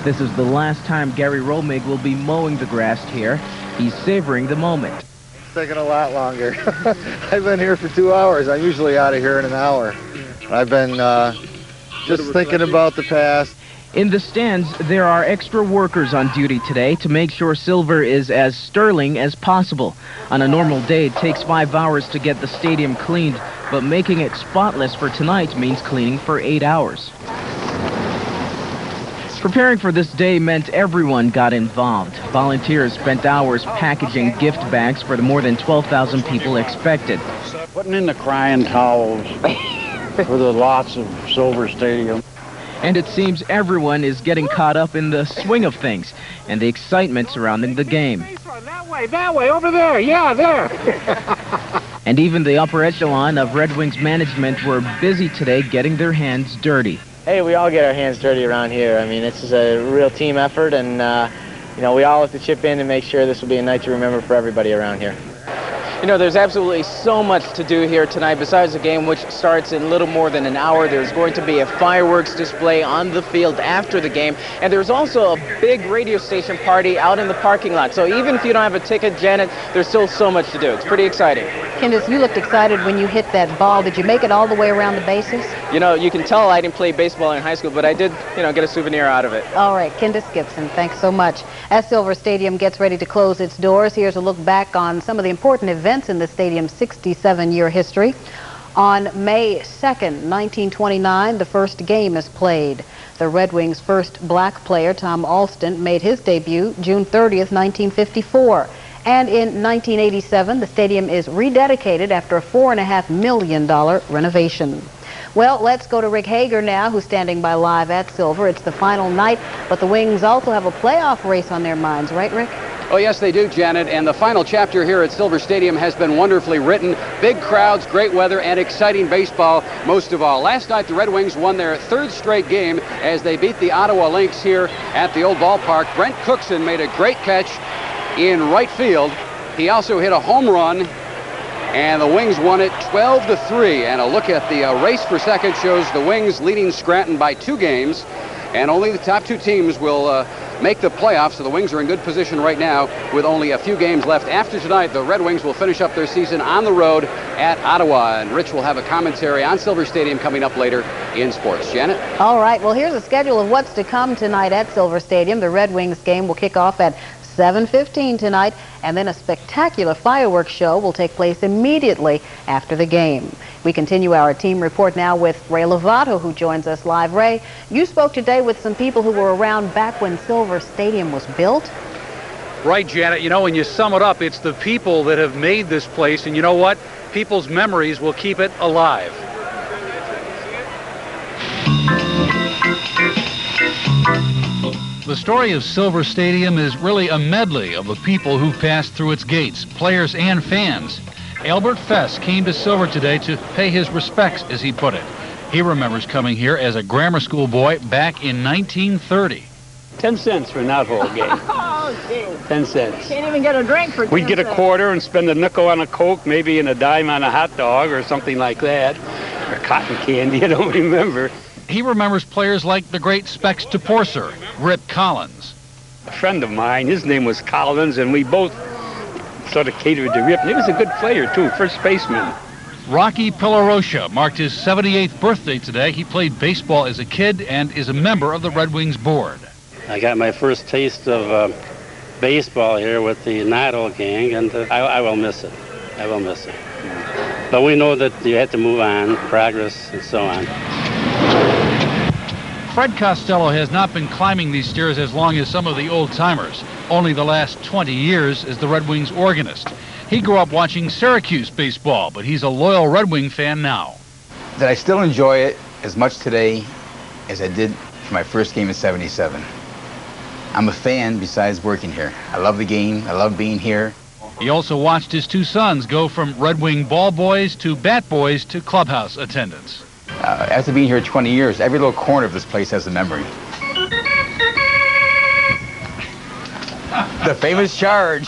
This is the last time Gary Romig will be mowing the grass here. He's savoring the moment. It's taking a lot longer. I've been here for 2 hours. I'm usually out of here in an hour. I've been just thinking about the past. In the stands, there are extra workers on duty today to make sure silver is as sterling as possible. On a normal day, it takes 5 hours to get the stadium cleaned, but making it spotless for tonight means cleaning for 8 hours. Preparing for this day meant everyone got involved. Volunteers spent hours packaging gift bags for the more than 12,000 people expected. Putting in the crying towels for the lots of Silver Stadium. And it seems everyone is getting caught up in the swing of things and the excitement surrounding the game. That way, over there, yeah, there. And even the upper echelon of Red Wings management were busy today getting their hands dirty. Hey, we all get our hands dirty around here. I mean, this is a real team effort, and, you know, we all have to chip in and make sure this will be a night to remember for everybody around here. You know, there's absolutely so much to do here tonight. Besides the game, which starts in little more than an hour, there's going to be a fireworks display on the field after the game. And there's also a big radio station party out in the parking lot. So even if you don't have a ticket, Janet, there's still so much to do. It's pretty exciting. Candace, you looked excited when you hit that ball. Did you make it all the way around the bases? You know, you can tell I didn't play baseball in high school, but I did, you know, get a souvenir out of it. All right, Candace Gibson, thanks so much. As Silver Stadium gets ready to close its doors, here's a look back on some of the important events in the stadium's 67-year history. On May 2nd, 1929, the first game is played. The Red Wings' first black player, Tom Alston, made his debut June 30th, 1954. And in 1987, the stadium is rededicated after a $4.5 million renovation. Well, let's go to Rick Hager now, who's standing by live at Silver. It's the final night, but the Wings also have a playoff race on their minds, right, Rick? Oh, yes, they do, Janet. And the final chapter here at Silver Stadium has been wonderfully written. Big crowds, great weather, and exciting baseball, most of all. Last night, the Red Wings won their third straight game as they beat the Ottawa Lynx here at the old ballpark. Brent Cookson made a great catch in right field. He also hit a home run, and the Wings won it 12-3. And a look at the race for second shows the Wings leading Scranton by 2 games, and only the top 2 teams will make the playoffs, so the Wings are in good position right now with only a few games left. After tonight, the Red Wings will finish up their season on the road at Ottawa, and Rich will have a commentary on Silver Stadium coming up later in sports. Janet? All right, well, here's a schedule of what's to come tonight at Silver Stadium. The Red Wings game will kick off at 7:15 tonight, and then a spectacular fireworks show will take place immediately after the game. We continue our team report now with Ray Lovato, who joins us live. Ray, you spoke today with some people who were around back when Silver Stadium was built. Right, Janet. You know, when you sum it up, it's the people that have made this place, and you know what? People's memories will keep it alive. The story of Silver Stadium is really a medley of the people who passed through its gates, players and fans. Albert Fess came to Silver today to pay his respects, as he put it. He remembers coming here as a grammar school boy back in 1930. 10 cents for an out-hole game. Oh, gee. 10 cents. Can't even get a drink for 10 We'd get a quarter and spend a nickel on a Coke, maybe, and a dime on a hot dog or something like that. Or cotton candy, I don't remember. He remembers players like the great Specs Toporser, Rip Collins. A friend of mine, his name was Collins, and we both sort of catered to Rip. And he was a good player, too, first baseman. Rocky Pillarosa marked his 78th birthday today. He played baseball as a kid and is a member of the Red Wings board. I got my first taste of baseball here with the Natal gang, and I will miss it. I will miss it. But we know that you have to move on, progress, and so on. Fred Costello has not been climbing these stairs as long as some of the old-timers. Only the last 20 years as the Red Wings organist. He grew up watching Syracuse baseball, but he's a loyal Red Wing fan now. That I still enjoy it as much today as I did for my first game in '77. I'm a fan besides working here. I love the game. I love being here. He also watched his 2 sons go from Red Wing ball boys to bat boys to clubhouse attendants. After being here 20 years, every little corner of this place has a memory. The famous charge.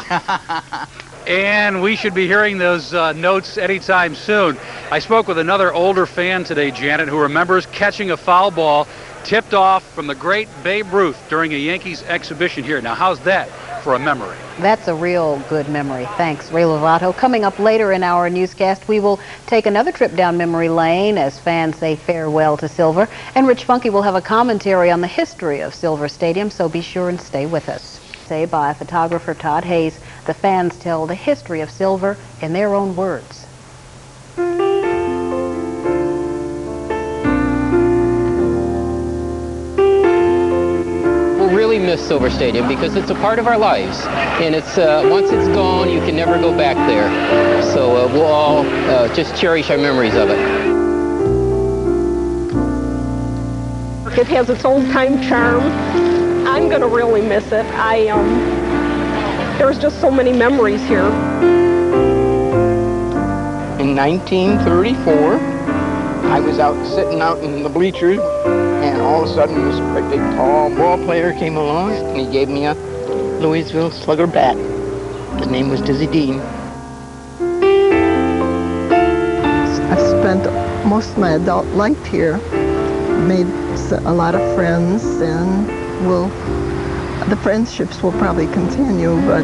And we should be hearing those notes anytime soon. I spoke with another older fan today, Janet, who remembers catching a foul ball tipped off from the great Babe Ruth during a Yankees exhibition here. Now, how's that for a memory? That's a real good memory. Thanks, Ray Lovato. Coming up later in our newscast, we will take another trip down memory lane as fans say farewell to Silver. And Rich Funky will have a commentary on the history of Silver Stadium, so be sure and stay with us. Say by photographer Todd Hayes, the fans tell the history of Silver in their own words. Really miss Silver Stadium because it's a part of our lives, and it's once it's gone, you can never go back there. So we'll all just cherish our memories of it. It has its old time charm. I'm gonna really miss it. There's just so many memories here. In 1934, I was sitting out in the bleachers, and all of a sudden this great big tall ball player came along and he gave me a Louisville Slugger bat. His name was Dizzy Dean. I've spent most of my adult life here, made a lot of friends, and the friendships will probably continue, but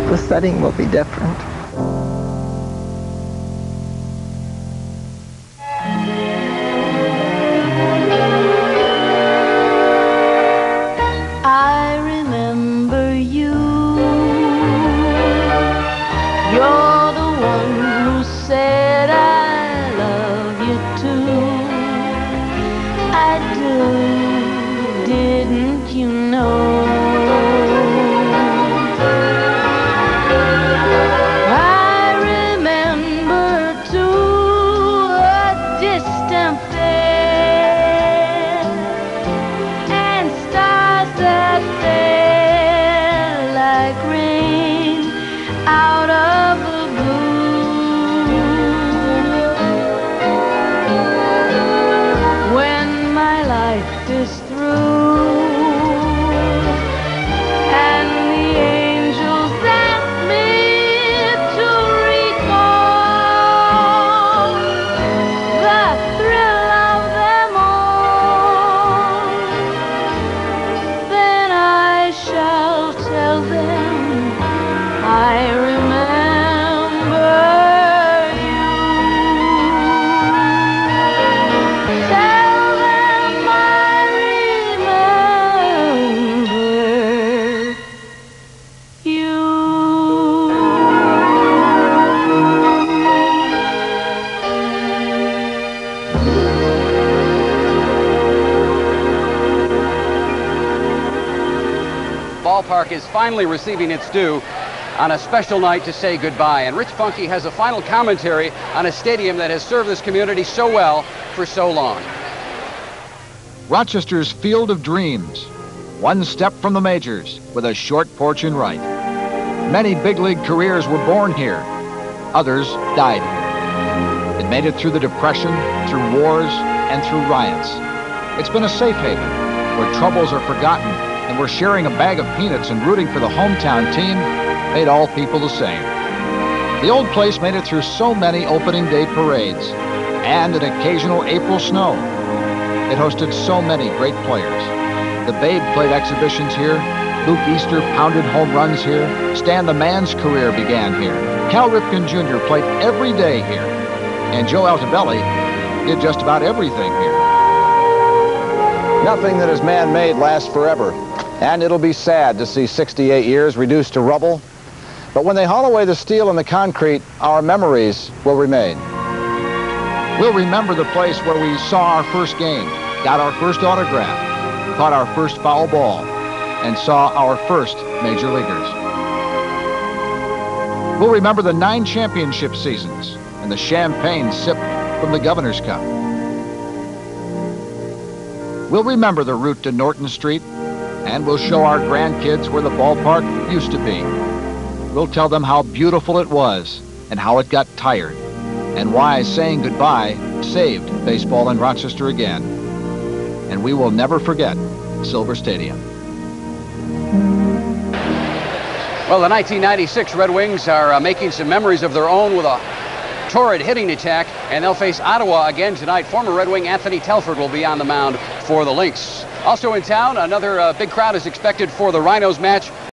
the setting will be different. Is finally receiving its due on a special night to say goodbye. And Rich Funky has a final commentary on a stadium that has served this community so well for so long. Rochester's Field of Dreams, one step from the majors with a short porch in right. Many big league careers were born here. Others died here. It made it through the Depression, through wars, and through riots. It's been a safe haven where troubles are forgotten, and where sharing a bag of peanuts and rooting for the hometown team made all people the same. The old place made it through so many opening day parades and an occasional April snow. It hosted so many great players. The Babe played exhibitions here. Luke Easter pounded home runs here. Stan the Man's career began here. Cal Ripken Jr. played every day here. And Joe Altobelli did just about everything here. Nothing that is man-made lasts forever. And it'll be sad to see 68 years reduced to rubble. But when they haul away the steel and the concrete, our memories will remain. We'll remember the place where we saw our first game, got our first autograph, caught our first foul ball, and saw our first major leaguers. We'll remember the 9 championship seasons and the champagne sipped from the Governor's Cup. We'll remember the route to Norton Street, and we'll show our grandkids where the ballpark used to be. We'll tell them how beautiful it was and how it got tired and why saying goodbye saved baseball in Rochester again. And we will never forget Silver Stadium. Well, the 1996 Red Wings are making some memories of their own with a torrid hitting attack, and they'll face Ottawa again tonight. Former Red Wing Anthony Telford will be on the mound for the Lynx. Also in town, another big crowd is expected for the Rhinos match